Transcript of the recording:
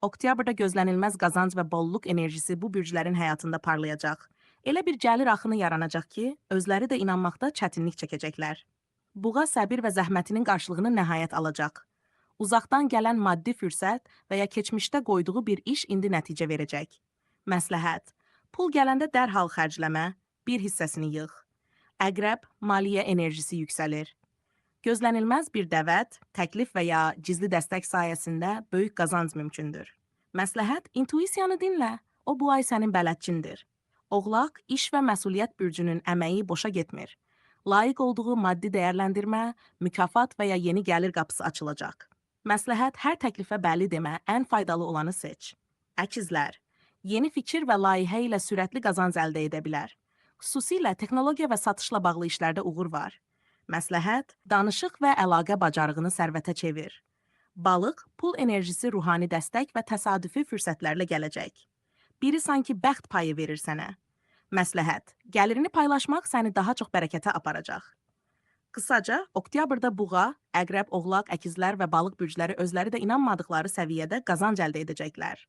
Oktyabrda gözlənilməz qazanc və bolluk enerjisi bu bürclərin həyatında parlayacaq. Elə bir gəlir axını yaranacaq ki, özləri də inanmaqda çətinlik çəkəcəklər. Buğa səbir və zəhmətinin qarşılığını nəhayət alacaq. Uzaqdan gələn maddi fürsət və ya keçmişdə qoyduğu bir iş indi nəticə verəcək. Məsləhət. Pul gələndə dərhal xərcləmə, bir hissəsini yığ. Əqrəb, maliyyə enerjisi yüksəlir. Gözlənilməz bir dəvət, təklif və ya gizli dəstək sayəsində böyük qazanc mümkündür. Məsləhət, intuisiyanı dinlə, o bu ay sənin bələdçindir. Oğlaq, iş və məsuliyyət bürcünün əməyi boşa getmir. Layiq olduğu maddi dəyərləndirmə, mükafat və ya yeni gəlir qapısı açılacaq. Məsləhət, hər təklifə bəli demə, ən faydalı olanı seç. Əkizlər, yeni fikir və layihə ilə sürətli qazanc əldə edə bilər. Xüsusilə texnologiya və satışla bağlı işlərdə uğur var. Məsləhət, danışıq və əlaqə bacarığını sərvətə çevir. Balıq, pul enerjisi ruhani dəstək və təsadüfi fürsətlərlə gələcək. Biri sanki bəxt payı verir sənə. Məsləhət, gəlirini paylaşmaq səni daha çox bərəkətə aparacaq. Qısaca, oktyabrda buğa, əqrəb, oğlaq, əkizlər və balıq bürcləri özləri də inanmadıqları səviyyədə qazanc əldə edəcəklər.